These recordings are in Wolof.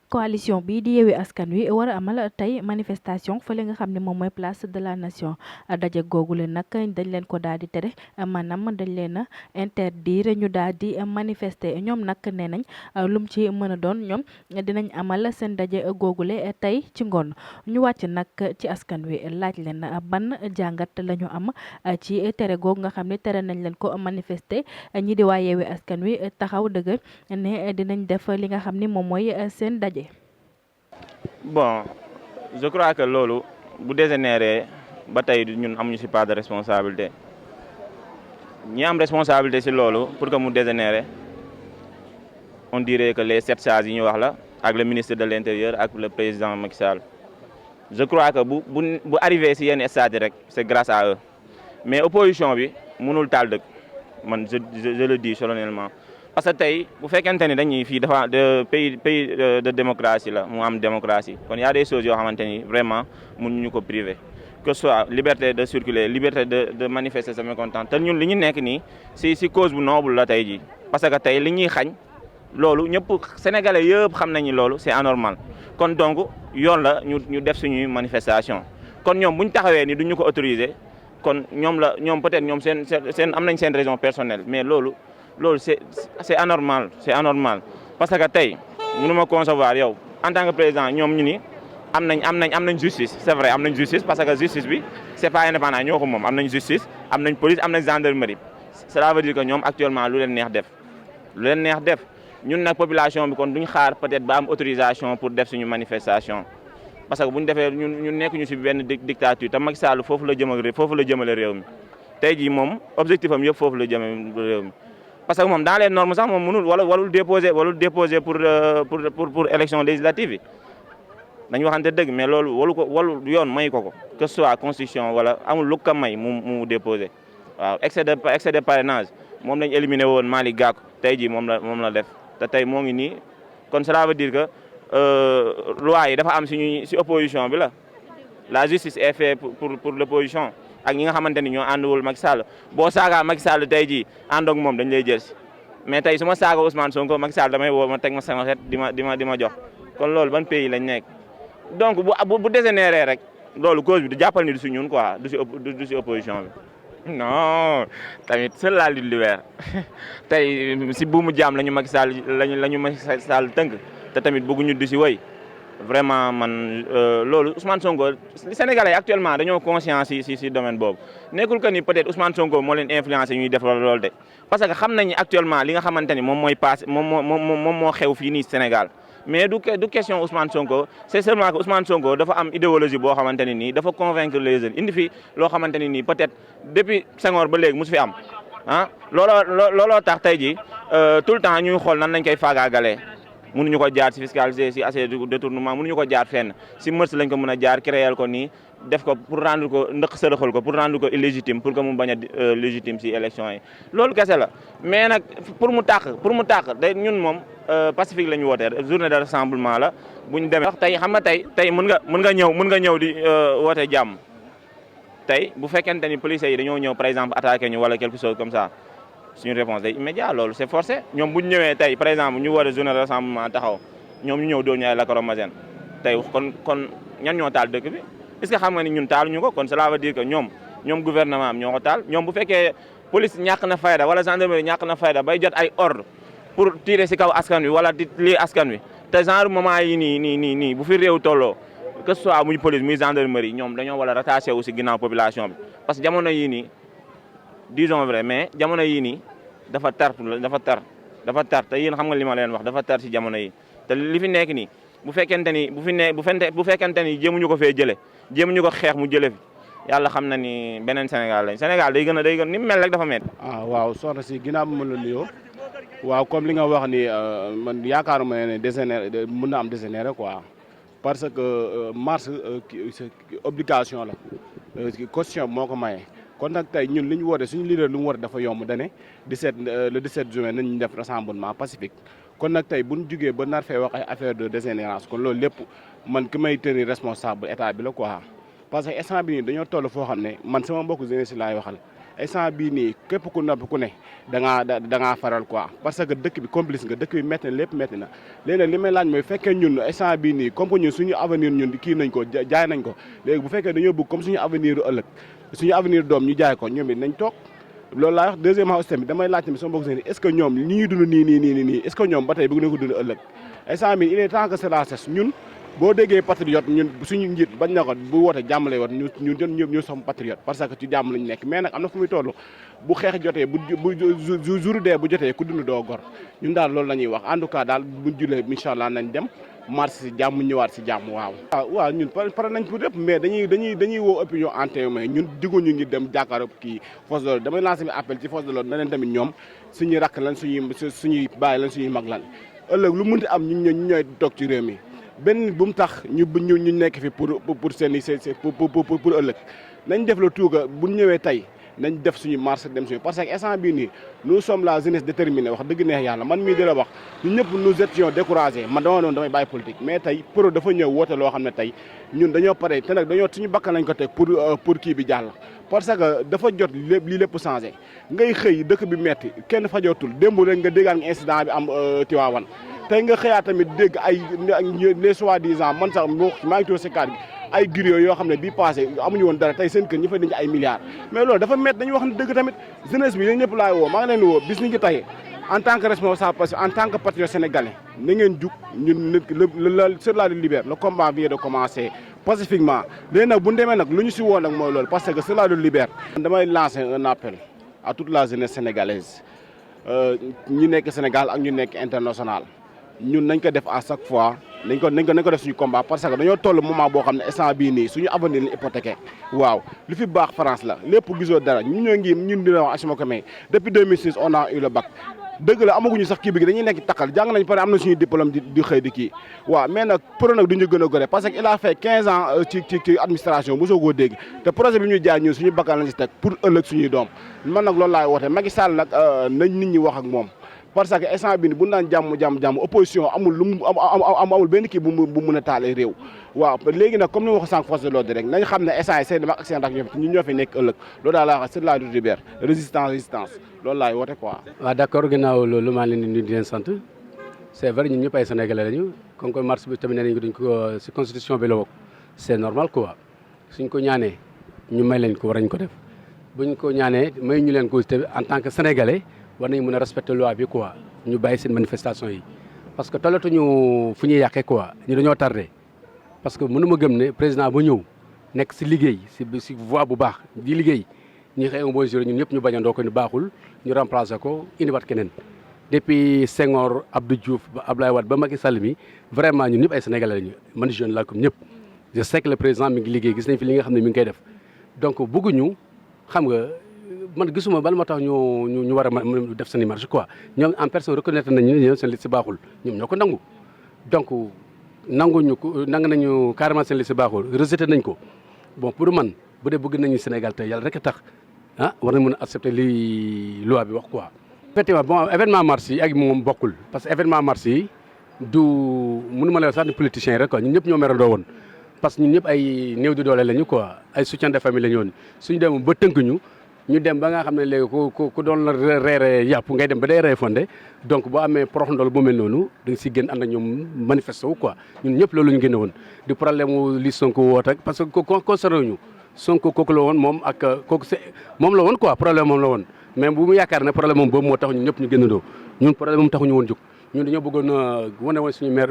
coalition bi di Yewwi Askan Wi war a amal tey manifestation fële nga xam ne moom mooy place de la nation daje googu leen nag dañ leen ko daal di tere maanaam dañ leen a interdire ñu daal di manifester ñoom nag nee nañ lum ci mën a doon ñoom dinañ amal seen daje googule tey ci ngoon ñu wàcc nag ci askan wi laaj leen ban jàngat la ñu am ci tere googu nga xam ne tere nañ leen ko manifester ñi di waa Yewwi Askan Wi taxaw dëgg ne dinañ def li nga xam ne moom mooy seen daje. Bon, je crois que loolu bu dégénéré ba tey ñun amuñu ci part de responsabilité ñi am responsabilité ci loolu pour que mu dégénéré on dirait que les 7 sages yi ñu wax la ak le ministre de l'Intérieur ak le président Macky Sall. Je crois que bu arrivé ci yenn stade rek c'est grâce à eux mais opposition bi mënul taal dëkk man je le dis solennellement. Parce que tey bu fekkente ni dañuy fii dafa pays de démocratie la mu am démocratie kon y a des choses yoo xamante ni vraiment mënuñu ko privé que ce soit liberté de circuler liberté de manifester sa mécontentement te ñun li ñu nekk nii si cause bu noble la tey jii parce que tey li ñuy xañ loolu ñëpp sénégalais yëpp xam nañu loolu c'est anormal kon donc yoon la ñu def suñuy manifestation kon ñoom bu ñu taxawee ni duñu ko autoriser kon ñoom peut-être ñoom seen am nañ seen raison personnelle mais loolu c'est anormal parce que tey mënu ma concevoir yow en tant que président ñoom ñu ni am nañ justice c'est vrai am nañ justice parce que justice bi c'est pas indépendant ñoo ko moom am nañ justice am nañ police am nañ gendarmerie cela veut dire que ñoom actuellement lu leen neex def ñun nag population bi kon duñ xaar peut-être ba am autorisation pour def suñu manifestation parce que bu ñu defee ñun nekk ñu ci benn dictature te Macky Sall foofu la jëmale réew mi tey jii moom objectif am yëpp foofu la jëmale réew mi parce que moom dans les normes sax moom mënul walul déposer pour élection législative yi dañu waxante dëgg mais loolu walu yoon may ko que ce soit constitution wala amul lu ko may mu déposer waaw excès de parrainage moom lañ éliminé woon Malick Gakou tey jii moom la def te tey moo ngi nii kon cela veut dire que loi yi dafa am ci opposition bi la justice est faite pour l'opposition ak ñi nga xamante ni ñoo àndul Macky Sall boo saagaa Macky Sall tey jii ànd ak moom dañ lay jël si mais tey su ma saaga Ousmane Sonko Macky Sall damay woo ma teg ma sama xet di ma jox kon loolu ban pays lañ nekk donc bu dégénéré rek loolu cause bi du jàppal ni du si ñun quoi du si opposition bi non tamit seul la lutte libère tey si buumu jaam lañu Macky Sall tënk te tamit bëgguñu di si wëy vraiment man loolu Ousmane Sonko Sénégalais actuellement dañoo conscience si domaine boobu nekkul que ni peut-être Ousmane Sonko moo leen influencé ñuy def loolu de parce que xam nañu actuellement li nga xamante ni moom mooy passé moom moo xew fii nii Sénégal mais du question Ousmane Sonko c'est seulement que Ousmane Sonko dafa am idéologie boo xamante ni nii dafa convaincre les jeunes indi fi loo xamante ni nii peut-être depuis Senghor ba léegi musu fi am looloo tax tey jii tout le temps ñuy xool nan lañ koy faagaagalee. mënuñu ko jaar ci fiscalité ci assez détournement mënuñu ko jaar fenn ci mërs lañ ko mën a jaar créer ko nii def ko pour rendre ko ndëq sërëxal ko pour rendre ko illégitime pour que mu bañ a légitime ci élection yi loolu kese la mais nag pour mu tàq day ñun moom pacifique la ñu wootee journée de rassemblement la bu ñu demee wax tey xam nga tey mën nga ñëw di woote jàmm tey bu fekkente ni policiers yi dañoo ñëw par exemple attaqué ñu wala quelque chose comme ça suñu réponse day immédiat loolu c'est forcé ñoom bu ñu ñëwee tey par exemple ñu war a journée de rassemblement taxaw ñoom ñu ñëw dóor ñu ay lacrymogène tey kon ñan ñoo taal dëkk bi est-ce que xam nga ni ñun taaluñu ko kon cela veut dire que ñoom gouvernement am ñoo ko taal ñoom bu fekkee police ñàkk na fayda wala gendarmerie ñàkk na fayda bay jot ay ordre pour tirer ci kaw askan wi wala di lii askan wi te genre moment yi nii bu fi réew tolloo que ce soit muy police muy gendarmerie ñoom dañoo war a rattaché wu ci ginnaaw population bi parce que jamono yii nii disons vrai mais jamono yii nii dafa tar te yéen xam nga li ma leen wax dafa tar ci jamono yi te li fi nekk nii bu fekkente ni jéemuñu ko fee jële jéemuñu ko xeex mu jële fi yàlla xam na ni beneen Sénégal day gën a ni mu mel rek dafa met waaw soxna si ginnaaw bi ma la nuyoo waaw comme li nga wax ni man yaakaaruma ne dégénéré mën na am dégénéré quoi parce que marche obligation la constitution moo ko maye. kon nag tey ñun li ñu woote suñu leader lu mu woote dafa yomb dane le 17 juin nañu def rassemblement pacifique kon nag tey bu ñu jugee ba nar fee wax ay affaire de dégénérescence kon loolu lépp man ki may tenir responsable état bi la quoi parce que instant bi nii dañoo toll foo xam ne man sama mbokku jeunesse laay waxal instant bii nii képp ku noppi ku ne da ngaa faral quoi parce que dëkk bi complice nga dëkk bi métti na lépp métti na léegi nag li may laaj mooy fekkee ñun instant bii nii comme que ñun suñu avenir ñun kii nañ ko jaay nañ ko léegi bu fekkee dañoo bëgg comme suñu avenir ëllëg suñu avenir doom ñu jaay ko ñoom it nañ toog loolu laa wax deuxièmement aussi tamit damay laaj tamit sama mbokk seen est-ce que ñoom li ñuy dund nii est-ce que ñoom ba tey bëgg nañ ko dund ëllëg instant bii il est temps que cela cesse ñun boo déggee patriote ñun suñu njiit bañ na ko bu woote jàmm lay woon ñun ñëpp ñu sommes patriote parce que ci jàmm lañu nekk mais nag am na fu muy toll bu xeex jotee bu jour dee bu jotee ku dund doo gor ñun daal loolu la ñuy wax en tout cas daal buñ julee incha allah nañ dem marché si jàmm ñëwaat si jàmm waaw. waaw ñun pare nañ pour lépp mais dañuy woo opinion en témoin ñun digguñu ngi dem jàkkaarloo kii force de l'ordre damay lancer bi appel ci force de l'ordre na leen tamit ñoom suñuy rakk lan suñuy bàyyi lan suñuy mag lan ëllëg lu mënti am ñu ñooy toog ci réew mi benn bu mu tax ñu nekk fi pour pour ëllëg nañ def le tout que bu ñëwee tey nañ def suñu marche dem suñu parce que instant bii nii nous sommes la jeunesse déterminée wax dëgg neex yàlla man mii di la wax ñun ñëpp nous étions découragés man dama doon damay bàyyi politique mais tey pro dafa ñëw woote loo xam ne tey ñun dañoo pare te nag dañoo suñu bakkan lañ ko teg pour kii bi jàll parce que dafa jot lii lépp changé ngay xëy dëkk bi metti kenn fajootul démb rek nga déggaan nga incident bi am Tivaouane tey nga xëyaat tamit dégg ay les soi-disant man sax maa ngi tudd si kàddu gi ay griot yoo xam ne bii passé amuñu woon dara tey seen kër ñi fa denc ay milliards mais loolu dafa métti dañuy wax ne dëgg tamit jeunesse bi yéen ñëpp laay woo maa ngi leen di woo bis ni ngi tey en tant que responsable parce que en tant que patriote sénégalais na ngeen jug ñun sur la libère le combat vient de commencer pacifiquement léegi nag bu ñu demee nag lu ñu si woo nag mooy loolu parce que sur la libère damay lancer un appel à toute la jeunesse sénégalaise ñi nekk Sénégal ak ñu nekk international ñun nañ ko def à chaque fois nañ ko def suñu combat parce que dañoo toll moment boo xam ne instant bii nii suñu avenir la hypothéqué waaw lu fi baax France la lépp gisoo dara ñun dina wax asuma ko may depuis 2006 on a eu le bac dëgg la amaguñu sax kii bi dañuy nekk takkal jàng nañ pare am na suñu diplôme di xëy di kii waaw mais nag pro nag duñu gën a gore parce que il a fait 15 ans ci administration mosoo koo dégg te projet bi ñu jaay ñun suñu bakkan lañ si teg pour ëllëg suñuy doom man nag loolu laay woote Macky Sall nag nañ nit ñi wax ak moom parce que instant bi bu naan jàmm opposition amul benn kii bu mun a taalee réew waaw léegi nag comme ni ma ko sànq force de l'ordre rek nañ xam ne instant yi seen mag ak seen rak ñun ñoo fi nekk ëllëg loolu daal laa wax c'est la lutte libère résistance loolu laay woote quoi. waaw d'accord ginnaaw loolu maa ngi leen di nuyu di leen sant c'est vrai ñun ñëpp ay sénégalais lañu comme que marche bi tamit nee nañu dañ ko ci constitution bi la bokk c'est normal quoi suñ ko ñaanee ñu may leen ko war nañ ko def buñ ko ñaanee may ñu leen ko en tant que sénégalais war nañu mën a respecter loi bi quoi ñu bàyyi seen manifestation yi parce que tollatuñu fu ñuy yàqee quoi ñu dañoo tardé parce que mënu ma gëm ne président ba ñëw nekk si liggéey si voie bu baax di liggéey ñi xëy un bon jour ñun ñëpp ñu bañandoo ko ni baaxul ñu remplacer ko indiwaat keneen depuis Senghor Abdou Diouf ba Abdoulaye Wade ba Macky Sall mi vraiment ñun ñëpp ay sénégalais lañu man jeune la comme ñëpp je sais que le président mi ngi liggéey gis nañ fi li nga xam ne mi ngi koy def donc bëgguñu xam nga man gisuma bala ma tax ñu war a def seen marche quoi ñoom en personne reconnaître nañu ne ñoom seen liste baaxul ñoom ñoo ko nangu donc nangu nañu carrément seen liste baaxul rejeté nañ ko bon pour man bu dee bëgg nañu Sénégal te yàlla rek a tax war na mën a accepter li loi bi wax quoi. effectivement bon événement marche yi ak moom bokkul parce que événement marche yi du mënu ma la sax ni politiciens yi rek quoi ñun ñëpp ñoo merandoo woon parce que ñun ñëpp ay néew di doole lañu quoi ay soutien de famille la ñu woon suñu dem ba tënk ñu dem ba nga xam ne léegi ku doon la reere yàpp ngay dem ba day ree fondé donc boo amee prox ndol bu mel noonu da nga si gën ànd ak ñoom manifesté wu quoi ñun ñëpp loolu ñu génne woon di problème wu li Sonko woot ak parce que concerné ñu Sonko kooku la woon moom ak kooku moom la woon quoi problème moom la woon mais bu mu yaakaar ne problème moom boobu moo tax ñun ñëpp ñu génnandoo ñun problème moom taxuñu woon jóg ñun dañoo bëggoon wane woon suñu mer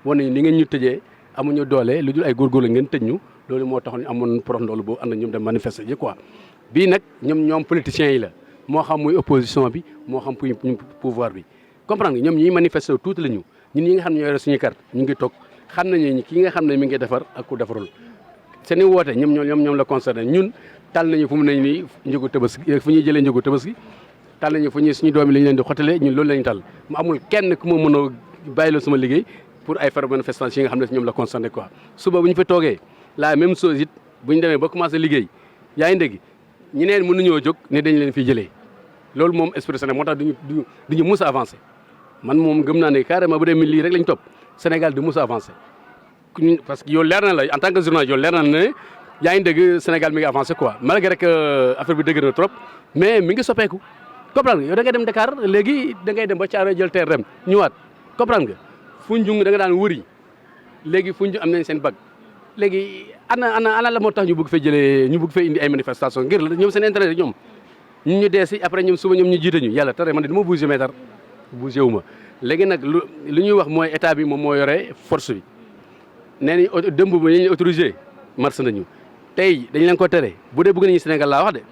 wane ni ngeen ñu tëjee amuñu doole lu dul ay góorgóorlu ngeen tëj ñu loolu moo tax ñu amoon prox ndol boobu ànd ak ñoom dem manifester ji quoi bii nag ñoom politiciens yi la moo xam muy opposition bi moo xam pouvoir bi comprendre nga ñoom ñi manifester tuuti la ñun ñi nga xam ne ñoo yore suñu carte ñu ngi toog xam nañu ki nga xam ne mi ngi defar ak ku defarul seen i woote ñoom la concerné ñun tal nañu fu mu ne nii njëgu tabaski fu ñuy jëlee njëgu tabaski tal nañu fu ñuy suñu doom yi la ñu leen di xotale ñun loolu lañu tal mu amul kenn ku ma mën a bàyyiloo sama liggéey pour ay faire manifestation yi nga xam ne ñoom la concerné quoi suba bu ñu fa toogee la même chose it bu ñu demee ba commencé liggéey yaa ngi dégg ñeneen mënuñoo jóg ne dañ leen fi jëlee loolu moom esprit Sénégal moo tax duñu mus a avancé man moom gëm naa ne carrément bu dee lii rek lañ topp Sénégal du mus a avancé parce que yow leer na la en tant que journaliste yow leer na ne yaa ngi dégg Sénégal mi ngi avancé quoi malgré que affaire bi dëgg na trop mais mi ngi soppeeku comprendre nga yow da ngay dem Dakar léegi da ngay dem ba Thiaroye jël teer dem ñëwaat comprendre nga Foundiougne da nga daan wëri léegi Foundiougne am nañ seen bag léegi ana la moo tax ñu bëgg fee jëlee ñu bëgg fee indi ay manifestation ngir la ñoom seen intérêt ñoom ñun ñu dee si après ñoom suba ñoom ñu jiite ñu yàlla tere man de du ma bougé mais dara bougé wu ma léegi nag lu ñuy wax mooy état bi moom moo yore force bi nee nañ dëmb ba ñu autorisé marche nañu tey dañ leen ko tere bu dee bëgg nañu Sénégal laa wax de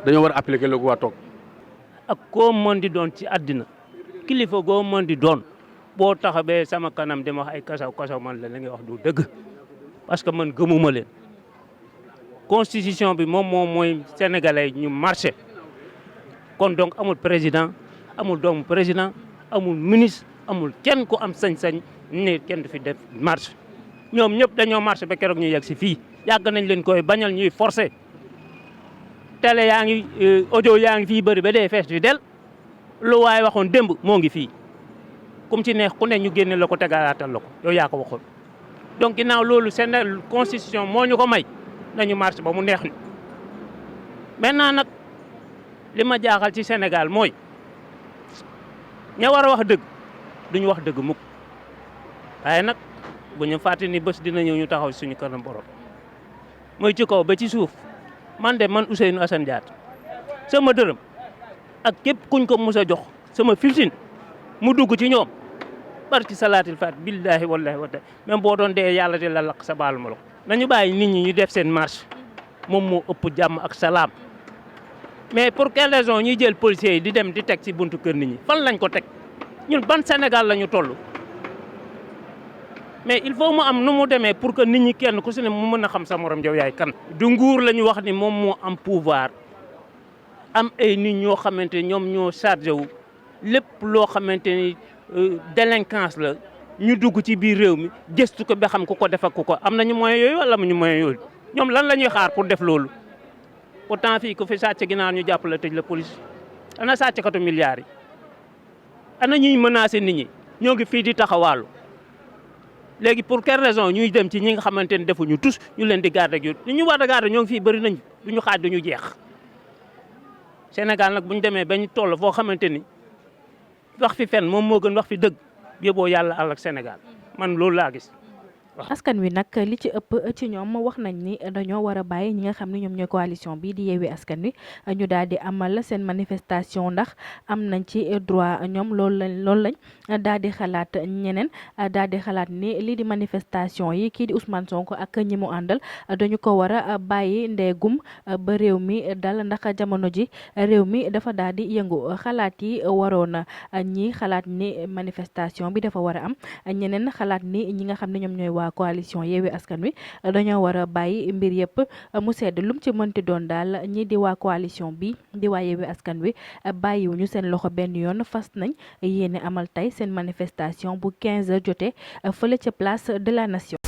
dañoo war a appliquer lu ko waa toog. ak koo mën di doon ci àddina kilifa goo mën di doon boo taxawee sama kanam di wax ay kasaw man la ngay wax du dëgg parce que man gëmuma leen constitution bi moom mooy sénégalais ñu marché kon donc amul président amul doomu président amul ministre amul kenn ku am sañ-sañ ne kenn du fi def marche ñoom ñëpp dañoo marché ba keroog ñu yegg si fii yàgg nañ leen koy bañal ñuy forcé télé yaa ngi audio yaa ngi fii bëri ba dee fees fi del lu waaye waxoon démb moo ngi fii comme ci neex ku ne ñu génne la ko tegalaatal la ko yow yaa ko waxoon donc ginnaaw loolu seen constitution moo ñu ko may nañu marché ba mu neex ñu maintenant nag li ma jaaxal ci Sénégal mooy ña war a wax dëgg duñu wax dëgg mukk waaye nag bu ñu fàtte ni bés dina ñëw ñu taxaw suñu kanam borom mooy ci kaw ba ci suuf man Ousseynou Assane Diatta sama dërëm ak képp kuñ ko mus a jox sama filsin mu dugg ci ñoom barki salaatil faat billahi wallahi wa taala même boo doon dee yàlla di la lakk sa baalu ma la ko nañu bàyyi nit ñi ñu def seen marche moom moo ëpp jàmm ak salaam mais pour quelle raison ñuy jël policiers yi di dem di teg ci buntu kër nit ñi fan lañ ko teg ñun ban Sénégal la ñu toll mais il faut mu am nu mu demee pour que nit ñi kenn ku si ne mu mën a xam sa morom yow yaay kan. du nguur la ñu wax ni moom moo am pouvoir am ay nit ñoo xamante ni ñoom ñoo chargé wu lépp loo xamante ni délinquance la ñu dugg ci biir réew mi gëstu ko ba xam ku ko def ak ku ko am nañu moyens yooyu wala amuñu moyens yooyu ñoom lan la ñuy xaar pour def loolu. pourtant fii ku fi sàcc ginaar ñu jàpp la tëj la police ana sàcckatu milliards yi ana ñuy menacé nit ñi ñoo ngi fii di taxawaalu. léegi pour quelle raison ñuy dem ci ñi nga xamante ne defuñu tous ñu leen di garder ak yow li ñu war a garder ñoo ngi fii bëri nañ duñu xaaj duñu jeex Sénégal nag bu ñu demee ba ñu toll foo xamante ni wax fi fen moom moo gën wax fi dëgg yóbboo yàlla àll ak Sénégal man loolu laa gis. askan wi nag li ci ëpp ci ñoom wax nañ ni dañoo war a bàyyi ñi nga xam ne ñoom ñooy coalition bi di Yewwi Askan Wi ñu daal di amal seen manifestation ndax am nañ ci droit ñoom loolu lañ daal di xalaat ñeneen daal di xalaat ni lii di manifestation yi kii di Ousmane Sonko ak ñi mu àndal dañu ko war a bàyyi ndeegum ba réew mi dal ndax jamono ji réew mi dafa daal di yëngu xalaat yi waroon ñi xalaat ni manifestation bi dafa war a am ñeneen xalaat ni ñi nga xam ne ñoom ñooy waa coalition Yewwi Askan Wi dañoo war a bàyyi mbir yëpp mu sedd lum ci mënti doon daal ñi di waa coalition bi di waa Yewwi Askan Wi bàyyiwuñu seen loxo benn yoon fas nañ yéene amal tey seen manifestation bu 15 heures jotee fële ca place de la nation.